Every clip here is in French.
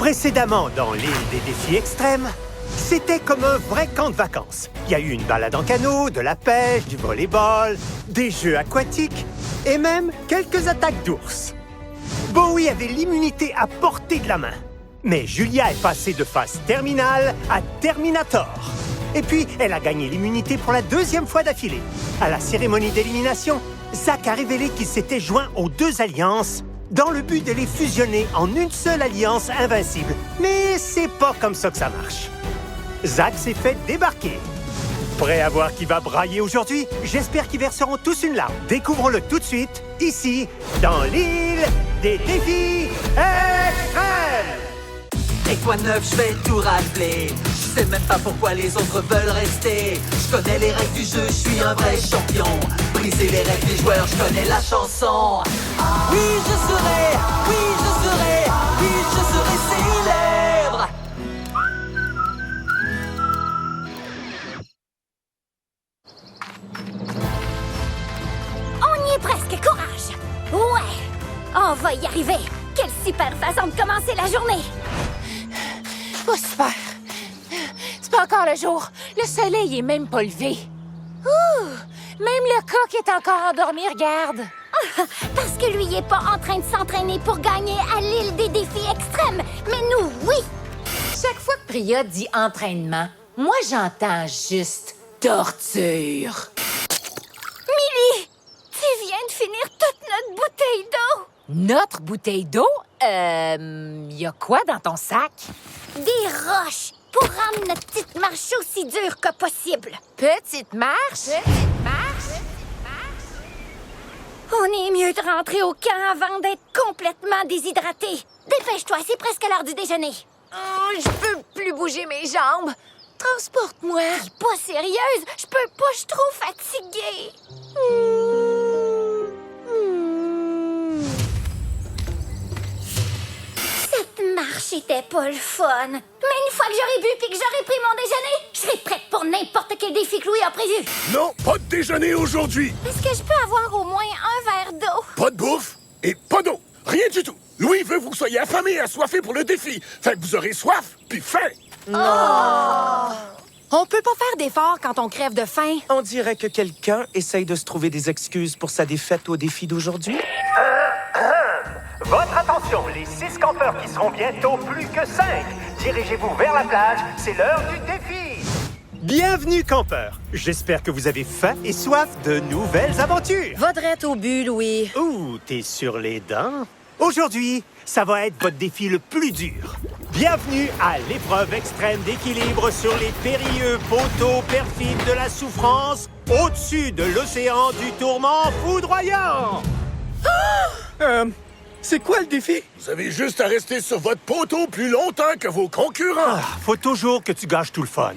Précédemment, dans l'île des défis extrêmes, c'était comme un vrai camp de vacances. Il y a eu une balade en canot, de la pêche, du volleyball, des jeux aquatiques et même quelques attaques d'ours. Bowie avait l'immunité à portée de la main. Mais Julia est passée de phase terminale à Terminator. Et puis, elle a gagné l'immunité pour la 2e fois d'affilée. À la cérémonie d'élimination, Zach a révélé qu'il s'était joint aux 2 alliances dans le but de les fusionner en une seule alliance invincible. Mais c'est pas comme ça que ça marche. Zach s'est fait débarquer. Prêt à voir qui va brailler aujourd'hui? J'espère qu'ils verseront tous une larme. Découvrons-le tout de suite, ici, dans l'île des défis extrêmes! Et quoi de neuf, je vais tout rappeler. Je sais même pas pourquoi les autres veulent rester. Je connais les règles du jeu, je suis un vrai champion. Briser les règles des joueurs, je connais la chanson. Oui, je serai, oui, je serai, oui, je serai célèbre. On y est presque, courage! Ouais! On va y arriver! Quelle super façon de commencer la journée! Oh, super! C'est pas encore le jour. Le soleil est même pas levé. Ouh! Même le coq est encore endormi, regarde. Parce que lui est pas en train de s'entraîner pour gagner à l'île des défis extrêmes. Mais nous, oui! Chaque fois que Priya dit entraînement, moi j'entends juste torture. Millie! Tu viens de finir toute notre bouteille d'eau! Notre bouteille d'eau? Y a quoi dans ton sac? Des roches pour rendre notre petite marche aussi dure que possible. Petite marche? Petite marche? On est mieux de rentrer au camp avant d'être complètement déshydraté. Dépêche-toi, c'est presque l'heure du déjeuner. Oh, je peux plus bouger mes jambes. Transporte-moi. Pas sérieuse, je peux pas, je suis trop fatiguée. Cette marche était pas le fun. Mais une fois que j'aurai bu puis que j'aurai pris mon déjeuner, je serai prête pour n'importe quel défi que Louis a prévu. Non, pas de déjeuner aujourd'hui. Est-ce que je peux avoir au moins un verre d'eau? Pas de bouffe et pas d'eau. Rien du tout. Louis veut que vous soyez affamés et assoiffés pour le défi. Fait que vous aurez soif puis faim. On peut pas faire d'efforts quand on crève de faim. On dirait que quelqu'un essaye de se trouver des excuses pour sa défaite au défi d'aujourd'hui. Votre attention, les 6 campeurs qui seront bientôt plus que 5. Dirigez-vous vers la plage, c'est l'heure du défi. Bienvenue, campeurs. J'espère que vous avez faim et soif de nouvelles aventures. Va-drette au but, Louis. Ouh, t'es sur les dents. Aujourd'hui, ça va être votre défi le plus dur. Bienvenue à l'épreuve extrême d'équilibre sur les périlleux poteaux perfides de la souffrance au-dessus de l'océan du tourment foudroyant. C'est quoi le défi? Vous avez juste à rester sur votre poteau plus longtemps que vos concurrents. Faut toujours que tu gâches tout le fun.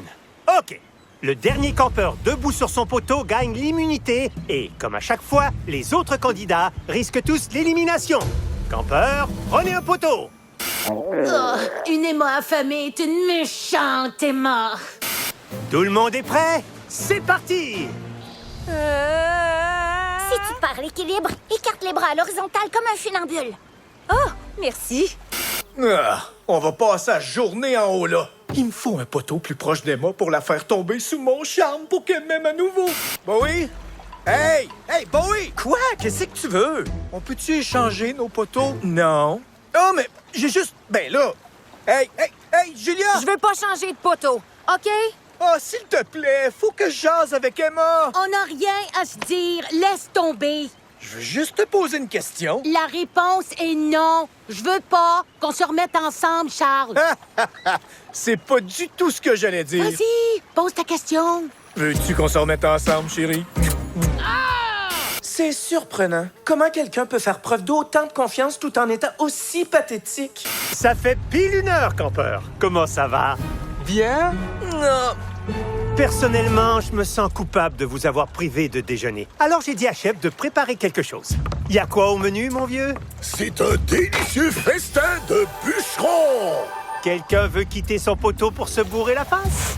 OK. Le dernier campeur debout sur son poteau gagne l'immunité et, comme à chaque fois, les autres candidats risquent tous l'élimination. Campeur, prenez un poteau. Une Emma affamée est une méchante Emma. Tout le monde est prêt? C'est parti! Si tu perds l'équilibre, écarte les bras à l'horizontale comme un funambule. Oh, merci. On va passer la journée en haut, là. Il me faut un poteau plus proche d'Emma pour la faire tomber sous mon charme pour qu'elle m'aime à nouveau. Bowie? Hey! Hey, Bowie! Quoi? Qu'est-ce que tu veux? On peut-tu échanger nos poteaux? Non. Oh, mais j'ai juste... Ben là... Hey, Julia! Je veux pas changer de poteau, OK? Oh, s'il te plaît, faut que je jase avec Emma. On n'a rien à se dire. Laisse tomber. Je veux juste te poser une question. La réponse est non. Je veux pas qu'on se remette ensemble, Charles. C'est pas du tout ce que j'allais dire. Vas-y, pose ta question. Veux-tu qu'on se remette ensemble, chérie? C'est surprenant. Comment quelqu'un peut faire preuve d'autant de confiance tout en étant aussi pathétique? Ça fait pile 1 heure, campeur. Comment ça va? Bien? Non. Personnellement, je me sens coupable de vous avoir privé de déjeuner. Alors j'ai dit à Chef de préparer quelque chose. Y a quoi au menu, mon vieux? C'est un délicieux festin de bûcherons. Quelqu'un veut quitter son poteau pour se bourrer la face?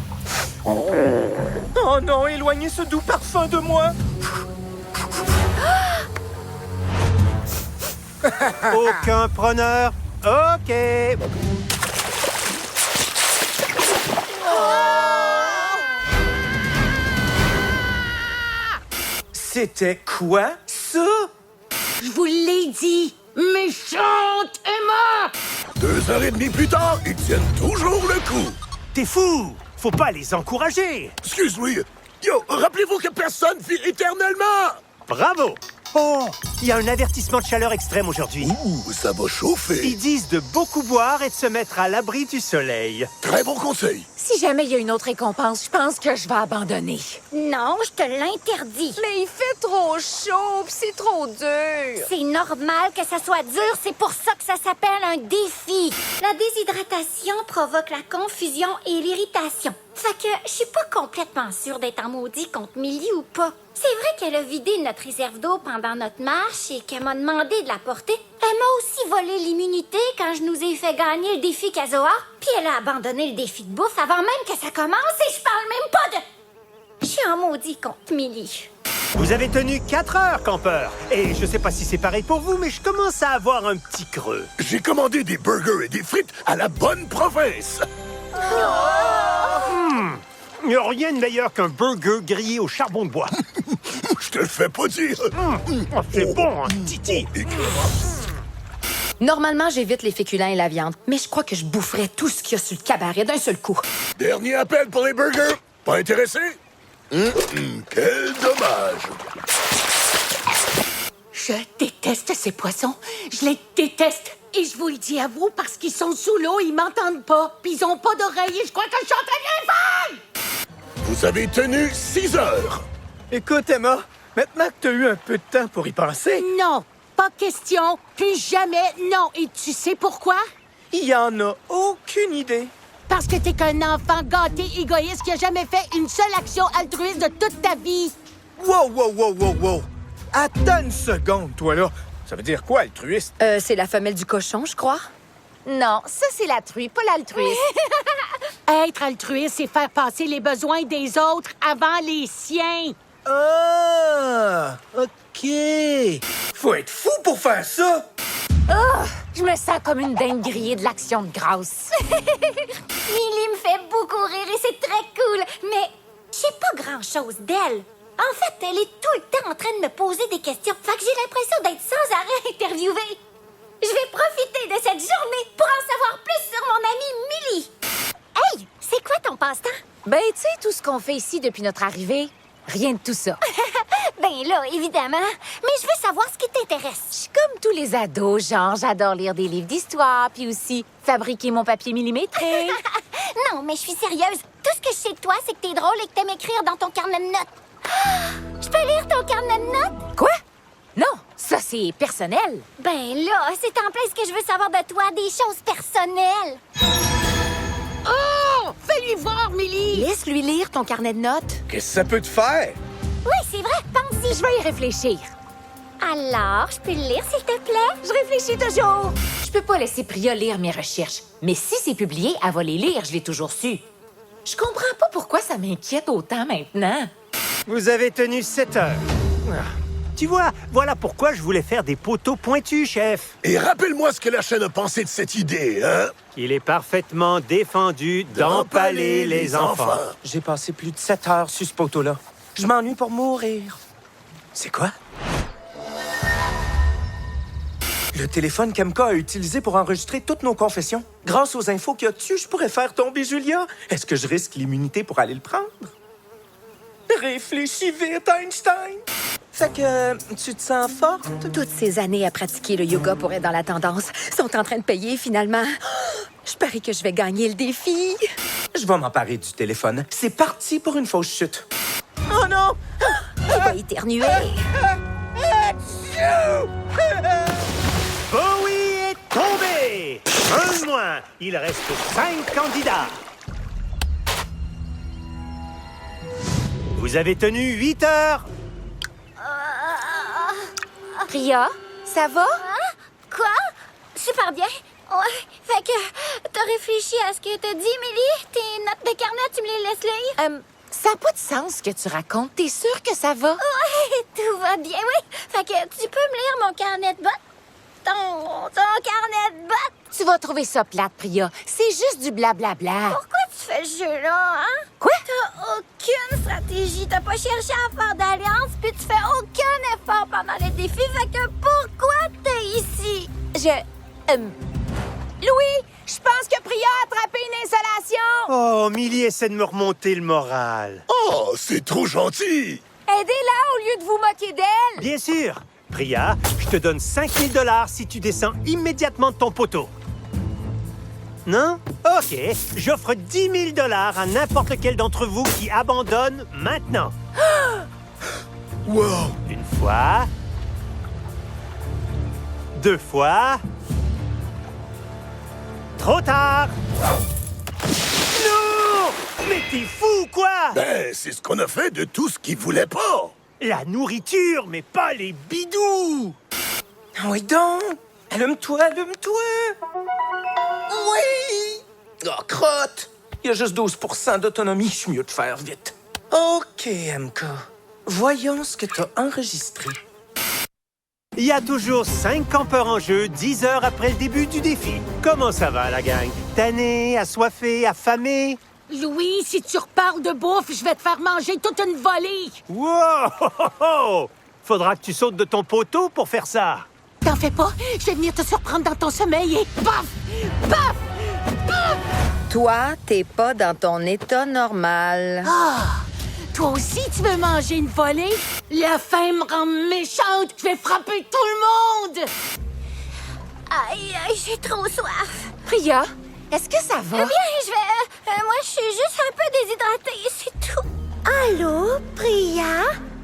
Oh non, éloignez ce doux parfum de moi. Aucun preneur? OK. C'était quoi, ça? Je vous l'ai dit! Méchante Emma! 2 heures et demie plus tard, ils tiennent toujours le coup. T'es fou! Faut pas les encourager! Excuse-moi. Yo, rappelez-vous que personne vit éternellement. Bravo! Oh, il y a un avertissement de chaleur extrême aujourd'hui. Ouh, ça va chauffer. Ils disent de beaucoup boire et de se mettre à l'abri du soleil. Très bon conseil. Si jamais il y a une autre récompense, je pense que je vais abandonner. Non, je te l'interdis. Mais il fait trop chaud, pis c'est trop dur. C'est normal que ça soit dur, c'est pour ça que ça s'appelle un défi. La déshydratation provoque la confusion et l'irritation. Fait que je suis pas complètement sûre d'être en maudit contre Millie ou pas. C'est vrai qu'elle a vidé notre réserve d'eau pendant notre marche et qu'elle m'a demandé de la porter. Elle m'a aussi volé l'immunité quand je nous ai fait gagner le défi Kazoa. Puis elle a abandonné le défi de bouffe avant même que ça commence et je parle même pas de... Je suis en maudit contre Millie. Vous avez tenu 4 heures, campeur. Et je sais pas si c'est pareil pour vous, mais je commence à avoir un petit creux. J'ai commandé des burgers et des frites à la bonne province. Il n'y a rien de meilleur qu'un burger grillé au charbon de bois. Je te le fais pas dire. Oh, c'est bon, hein, Titi. Normalement, j'évite les féculents et la viande, mais je crois que je boufferais tout ce qu'il y a sur le cabaret d'un seul coup. Dernier appel pour les burgers. Pas intéressé? Quel dommage. Je déteste ces poissons. Je les déteste. Et je vous le dis à vous parce qu'ils sont sous l'eau, ils m'entendent pas. Puis ils ont pas d'oreilles et je crois que je suis en train de les faire! Vous avez tenu 6 heures. Écoute, Emma, maintenant que t'as eu un peu de temps pour y penser, Non, pas question. Plus jamais, non. Et tu sais pourquoi? il y en a aucune idée. Parce que t'es qu'un enfant gâté, égoïste qui a jamais fait une seule action altruiste de toute ta vie. Wow, wow, wow, wow, wow. Attends une seconde, toi, là. Ça veut dire quoi, altruiste? C'est la femelle du cochon, je crois. Non, ça c'est la truie, pas l'altruiste. Être altruiste, c'est faire passer les besoins des autres avant les siens. Ah, OK. Faut être fou pour faire ça. Je me sens comme une dinde grillée de l'Action de grâce. Millie me fait beaucoup rire et c'est très cool, mais je sais pas grand-chose d'elle. En fait, elle est tout le temps en train de me poser des questions, fait que j'ai l'impression d'être sans arrêt interviewée. Je vais profiter de cette journée pour en savoir plus sur mon amie Millie. Hey, c'est quoi ton passe-temps? Ben, tu sais, tout ce qu'on fait ici depuis notre arrivée, rien de tout ça. Ben là, évidemment, mais je veux savoir ce qui Je t'intéresse. suis comme tous les ados, genre, j'adore lire des livres d'histoire, puis aussi fabriquer mon papier millimétré. Non, mais je suis sérieuse. Tout ce que je sais de toi, c'est que t'es drôle et que t'aimes écrire dans ton carnet de notes. Je peux lire ton carnet de notes? Quoi? Non, ça c'est personnel. Ben là, c'est en plein ce que je veux savoir de toi, des choses personnelles. Oh! Fais-lui voir, Millie! Laisse-lui lire ton carnet de notes. Qu'est-ce que ça peut te faire? Oui, c'est vrai, pense-y. Je vais y réfléchir. Alors, je peux le lire, s'il te plaît? Je réfléchis toujours. Je peux pas laisser Priya lire mes recherches. Mais si c'est publié, elle va les lire, je l'ai toujours su. Je comprends pas pourquoi ça m'inquiète autant maintenant. Vous avez tenu 7 heures. Ah. Tu vois, voilà pourquoi je voulais faire des poteaux pointus, chef. Et rappelle-moi ce que la chaîne a pensé de cette idée, hein? Il est parfaitement défendu d'empaler les enfants. J'ai passé plus de 7 heures sur ce poteau-là. Je m'ennuie pour mourir. C'est quoi? Le téléphone qu'Emka a utilisé pour enregistrer toutes nos confessions. Grâce aux infos qu'il y a dessus, je pourrais faire tomber Julia. Est-ce que je risque l'immunité pour aller le prendre? Réfléchis vite, Einstein! Fait que tu te sens forte? Toutes ces années à pratiquer le yoga pour être dans la tendance sont en train de payer finalement. Je parie que je vais gagner le défi. Je vais m'emparer du téléphone. C'est parti pour une fausse chute. Oh non! Il va éternuer. Bowie est tombé! Un de moins. Il reste 5 candidats. Vous avez tenu 8 heures. Priya, ça va? Quoi? Super bien. Ouais, fait que t'as réfléchi à ce que t'as dit, Millie? Tes notes de carnet, tu me les laisses lire? Ça n'a pas de sens ce que tu racontes. T'es sûre que ça va? Ouais, tout va bien, oui. Fait que tu peux me lire mon carnet de bottes? Ton carnet de bottes? Tu vas trouver ça plate, Priya. C'est juste du blablabla. Pourquoi tu fais ce jeu-là, hein? Quoi? T'as t'as aucune stratégie. T'as pas cherché à faire d'alliance, puis tu fais aucun effort pendant les défis. Fait que pourquoi t'es ici? Louis, je pense que Priya a attrapé une insolation. Oh, Millie essaie de me remonter le moral. Oh, c'est trop gentil! Aidez-la au lieu de vous moquer d'elle. Bien sûr. Priya, je te donne 5000 $ si tu descends immédiatement de ton poteau. Non? OK. J'offre 10 000 $ à n'importe lequel d'entre vous qui abandonne maintenant. Wow! Une fois. 2 fois. Trop tard! Non! Mais t'es fou, quoi? Ben, c'est ce qu'on a fait de tout ce qu'ils voulaient pas! La nourriture, mais pas les bidous! Oui donc! Allume-toi, allume-toi! Oui! Oh, crotte! Il y a juste 12% d'autonomie, je suis mieux de faire vite. OK, MK. Voyons ce que t'as enregistré. Il y a toujours 5 campeurs en jeu 10 heures après le début du défi. Comment ça va, la gang? Tanné, assoiffé, affamé? Louis, si tu reparles de bouffe, je vais te faire manger toute une volée. Wow! Faudra que tu sautes de ton poteau pour faire ça. T'en fais pas, je vais venir te surprendre dans ton sommeil et paf! Paf! Paf! Toi, t'es pas dans ton état normal. Ah! Toi aussi, tu veux manger une volée? La faim me rend méchante. Je vais frapper tout le monde. Aïe, aïe, j'ai trop soif. Priya, est-ce que ça va? Eh bien, je vais... moi, je suis juste un peu déshydratée, c'est tout. Allô, Priya?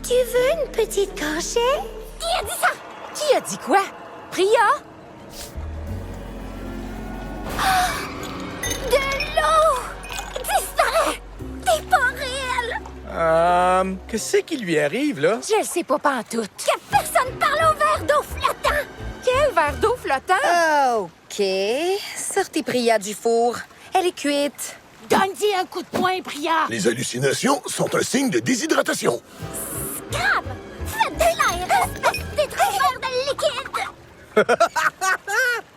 Tu veux une petite gorgée? Qui a dit ça? Qui a dit quoi? Priya? De l'eau! Disparais! T'es pas réel! Qu'est-ce qui lui arrive, là? Je le sais pas pantoute. Que personne parle au verre d'eau flottant! Quel verre d'eau flottant? OK. Sortez Priya du four. Elle est cuite. Donne-y un coup de poing, Priya. Les hallucinations sont un signe de déshydratation. Crab! Faites de l'air! Des verre de liquide!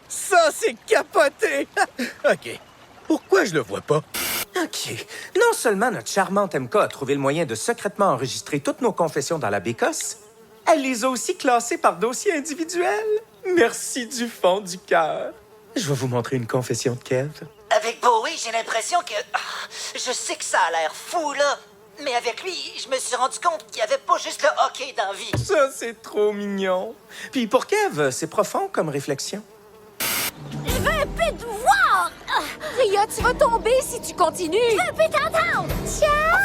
Ça, c'est capoté! OK. Pourquoi je le vois pas? OK. Non seulement notre charmante MK a trouvé le moyen de secrètement enregistrer toutes nos confessions dans la bécosse, elle les a aussi classées par dossier individuel. Merci du fond du cœur. Je vais vous montrer une confession de Kev. Avec Bowie, j'ai l'impression que... je sais que ça a l'air fou, là. Mais avec lui, je me suis rendu compte qu'il n'y avait pas juste le hockey dans la vie. Ça, c'est trop mignon. Puis pour Kev, c'est profond comme réflexion. Je veux un peu de voir! Priya, tu vas tomber si tu continues. Je veux t'entendre! Ciao!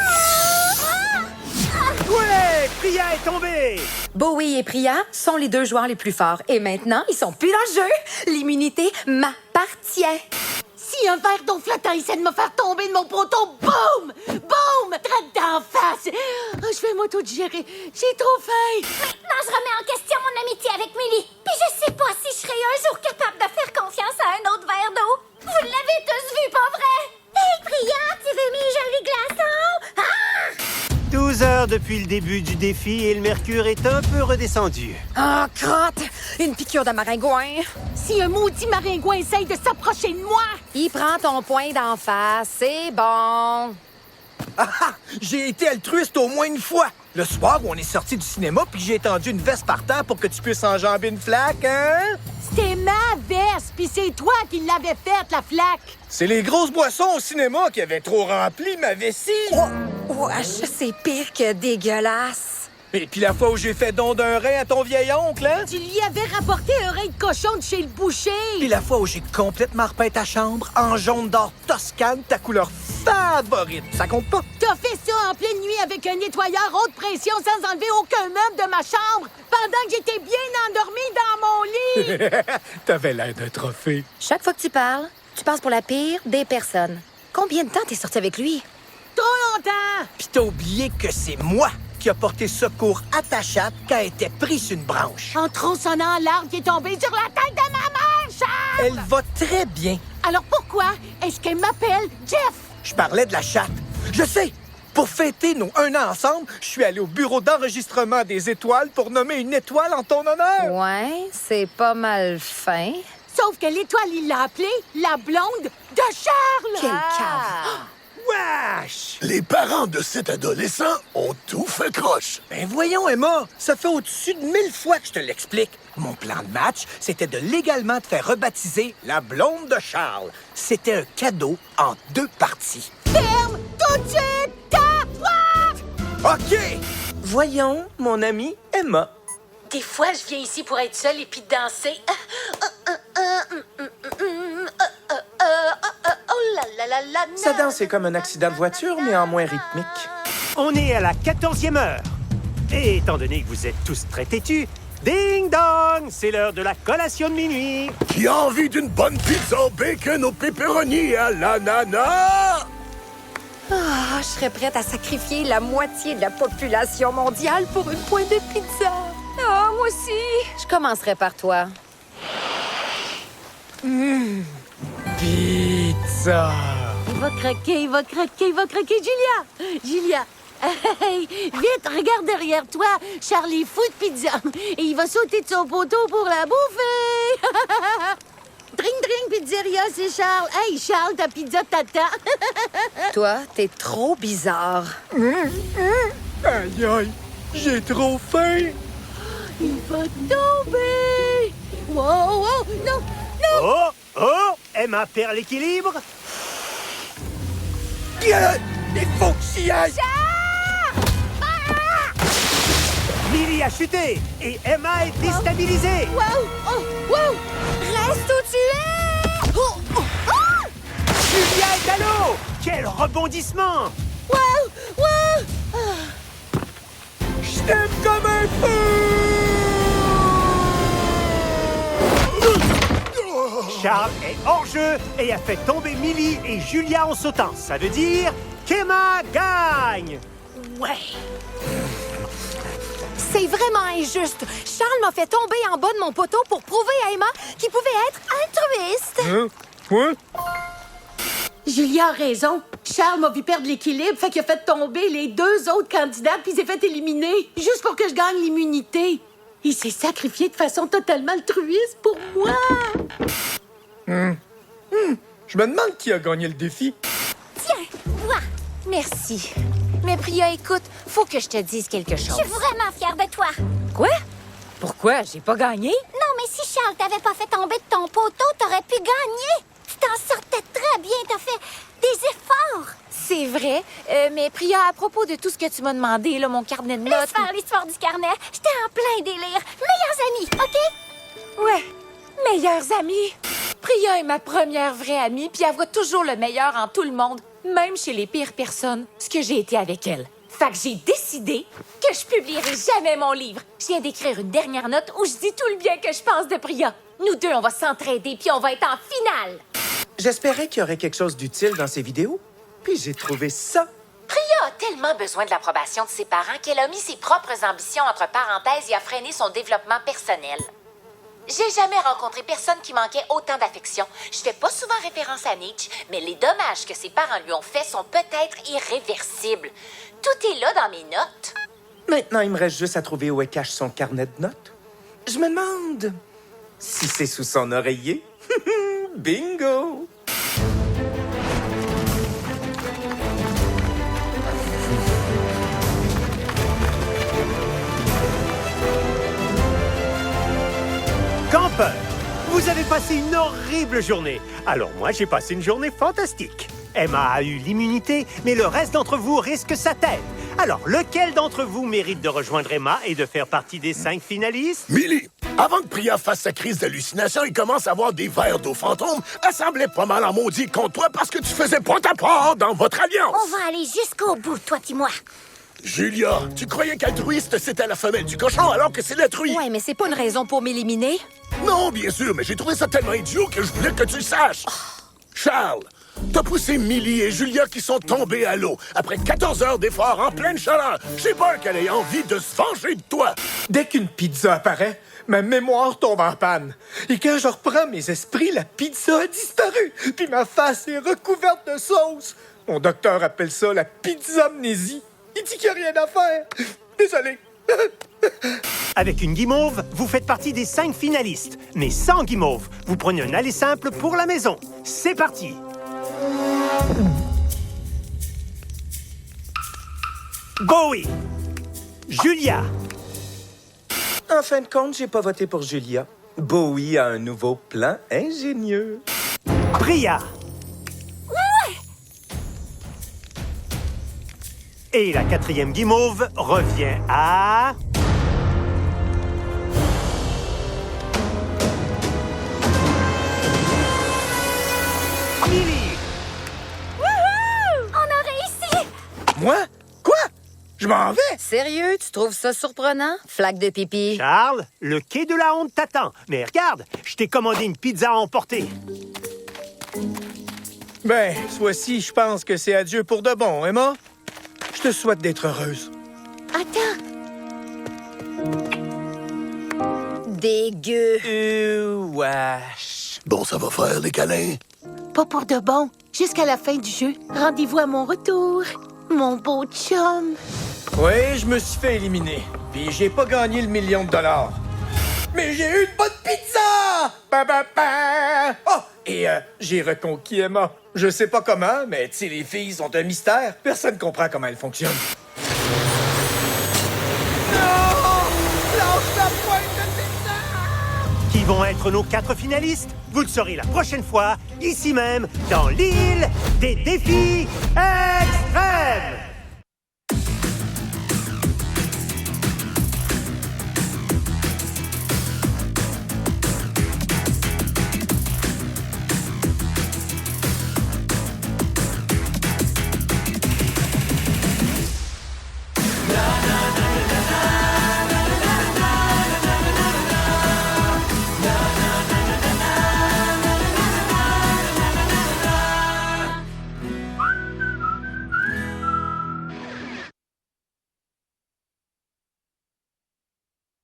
Ouais! Priya est tombée! Bowie et Priya sont les 2 joueurs les plus forts. Et maintenant, ils sont plus dans le jeu. L'immunité m'appartient. Si un verre d'eau flottant essaie de me faire tomber de mon poteau, boum! Boum! Traite d'en face! Je vais m'auto-digérer. J'ai trop faim. Maintenant, je remets en question mon amitié avec Millie. Puis je sais pas si je serai un jour capable de faire confiance à un autre verre d'eau. Vous l'avez tous vu, pas vrai? Hé, Priya, tu veux mes jolis glaçons? Ah! 12 heures depuis le début du défi et le mercure est un peu redescendu. Oh, crotte! Une piqûre de maringouin. Si un maudit maringouin essaye de s'approcher de moi, Il prend ton poing d'en face. C'est bon. J'ai été altruiste au moins une fois. Le soir où on est sorti du cinéma, puis j'ai étendu une veste par terre pour que tu puisses enjamber une flaque, hein? c'était ma veste, puis c'est toi qui l'avais faite, la flaque. C'est les grosses boissons au cinéma qui avaient trop rempli ma vessie. Wesh, c'est pire que dégueulasse. Et puis la fois où j'ai fait don d'un rein à ton vieil oncle, hein? Tu lui avais rapporté un rein de cochon de chez le boucher. Puis la fois où j'ai complètement repeint ta chambre en jaune d'or Toscane, ta couleur favorite. Ça compte pas? T'as fait ça en pleine nuit avec un nettoyeur haute pression sans enlever aucun meuble de ma chambre pendant que j'étais bien endormie dans mon lit. T'avais l'air d'un trophée. Chaque fois que tu parles, tu passes pour la pire des personnes. Combien de temps t'es sorti avec lui? Trop longtemps. Puis t'as oublié que c'est moi qui a porté secours à ta chatte quand elle était prise sur une branche. En tronçonnant l'arbre qui est tombé sur la tête de ma mère, Charles! Elle va très bien. Alors pourquoi est-ce qu'elle m'appelle Jeff? Je parlais de la chatte. Je sais! Pour fêter nos 1 an ensemble, je suis allé au bureau d'enregistrement des étoiles pour nommer une étoile en ton honneur. Ouais, c'est pas mal fin. Sauf que l'étoile, il l'a appelée la blonde de Charles! Quel cave! Smash! Les parents de cet adolescent ont tout fait croche. Ben voyons, Emma, ça fait au-dessus de 1000 fois que je te l'explique. Mon plan de match, c'était de légalement te faire rebaptiser la blonde de Charles. C'était un cadeau en 2 parties. Ferme tout de suite ta porte! OK! Voyons, mon amie Emma. Des fois, je viens ici pour être seule et puis danser. Oh là là là là. Sa danse est comme un accident de voiture, mais en moins rythmique. On est à la 14e heure. Et étant donné que vous êtes tous très têtus, ding dong, c'est l'heure de la collation de minuit. Qui a envie d'une bonne pizza au bacon au pepperoni à l'ananas? Ah, je serais prête à sacrifier la moitié de la population mondiale pour une pointe de pizza. Ah, moi aussi. Je commencerai par toi. Pizza! Il va craquer, il va craquer, il va craquer. Julia! Julia! Hey, vite, regarde derrière toi. Charlie fout de pizza. Et il va sauter de son poteau pour la bouffer. Drink, drink, pizzeria, c'est Charles. Hey, Charles, ta pizza t'attend. Toi, t'es trop bizarre. Aïe, aïe, j'ai trop faim! Il va tomber. Wow, wow, non, non. Oh, oh, Emma perd l'équilibre. Il faut que j'y aille! Millie a chuté et Emma est déstabilisée. Wow, oh, wow. Reste où tu es! Oh, oh, ah! Julia est à l'eau. Quel rebondissement! Wow, wow. Je t'aime comme un fou! Charles est hors jeu et a fait tomber Millie et Julia en sautant. Ça veut dire qu'Emma gagne. Ouais. C'est vraiment injuste. Charles m'a fait tomber en bas de mon poteau pour prouver à Emma qu'il pouvait être altruiste. Quoi? Julia a raison. Charles m'a vu perdre l'équilibre, fait qu'il a fait tomber les 2 autres candidats, puis il s'est fait éliminer, juste pour que je gagne l'immunité. Il s'est sacrifié de façon totalement altruiste pour moi. Je me demande qui a gagné le défi. Tiens, vois. Merci. Mais Priya, écoute, faut que je te dise quelque chose. Je suis vraiment fière de toi. Quoi? Pourquoi? J'ai pas gagné? Non, mais si Charles t'avait pas fait tomber de ton poteau, t'aurais pu gagner. Tu t'en sortais très bien. T'as fait des efforts. C'est vrai. Mais Priya, à propos de tout ce que tu m'as demandé, là, mon carnet de Laisse notes... faire l'histoire du carnet. J'étais en plein délire. Meilleurs amis, OK? Ouais, meilleures amies. Priya est ma première vraie amie, puis elle voit toujours le meilleur en tout le monde, même chez les pires personnes, ce que j'ai été avec elle. Fait que j'ai décidé que je publierai jamais mon livre. Je viens d'écrire une dernière note où je dis tout le bien que je pense de Priya. Nous deux, on va s'entraider, puis on va être en finale. J'espérais qu'il y aurait quelque chose d'utile dans ces vidéos, puis j'ai trouvé ça. Priya a tellement besoin de l'approbation de ses parents qu'elle a mis ses propres ambitions entre parenthèses et a freiné son développement personnel. J'ai jamais rencontré personne qui manquait autant d'affection. Je fais pas souvent référence à Nietzsche, mais les dommages que ses parents lui ont faits sont peut-être irréversibles. Tout est là dans mes notes. Maintenant, il me reste juste à trouver où elle cache son carnet de notes. Je me demande si c'est sous son oreiller. Bingo! Campeur, vous avez passé une horrible journée. Alors moi, j'ai passé une journée fantastique. Emma a eu l'immunité, mais le reste d'entre vous risque sa tête. Alors, lequel d'entre vous mérite de rejoindre Emma et de faire partie des 5 finalistes? Millie, avant que Priya fasse sa crise d'hallucination et commence à avoir des verres d'eau fantôme, elle semblait pas mal en maudit contre toi parce que tu faisais pas ta part dans votre alliance. On va aller jusqu'au bout, toi puis moi. Julia, tu croyais qu'altruiste, c'était la femelle du cochon alors que c'est la truie. Ouais, mais c'est pas une raison pour m'éliminer. Non, bien sûr, mais j'ai trouvé ça tellement idiot que je voulais que tu le saches. Charles, t'as poussé Millie et Julia qui sont tombées à l'eau après 14 heures d'efforts en pleine chaleur. J'ai peur qu'elle ait envie de se venger de toi. Dès qu'une pizza apparaît, ma mémoire tombe en panne. Et quand je reprends mes esprits, la pizza a disparu. Puis ma face est recouverte de sauce. Mon docteur appelle ça la pizzamnésie. Il dit qu'il n'y a rien à faire. Désolé. Avec une guimauve, vous faites partie des 5 finalistes. Mais sans guimauve, vous prenez un aller simple pour la maison. C'est parti! Bowie. Julia. En fin de compte, j'ai pas voté pour Julia. Bowie a un nouveau plan ingénieux. Bria. Et la quatrième guimauve revient à... Lily. On a réussi! Moi? Quoi? Je m'en vais? Sérieux, tu trouves ça surprenant? Flaque de pipi. Charles, le quai de la honte t'attend. Mais regarde, je t'ai commandé une pizza à emporter. Ben, ce fois-ci, je pense que c'est adieu pour de bon, Emma. Je te souhaite d'être heureuse. Attends. Dégueu. Wesh. Bon, ça va faire, les câlins. Pas pour de bon. Jusqu'à la fin du jeu. Rendez-vous à mon retour. Mon beau chum. Oui, je me suis fait éliminer. Puis j'ai pas gagné le $1 million. Mais j'ai eu une bonne pizza! Ba, ba, ba. Oh! Et j'ai reconquis Emma. Je sais pas comment, mais tu sais, les filles sont un mystère. Personne comprend comment elles fonctionnent. Non! Lâche la pointe de pizza! Qui vont être nos 4 finalistes? Vous le saurez la prochaine fois, ici même, dans l'île des défis extrêmes!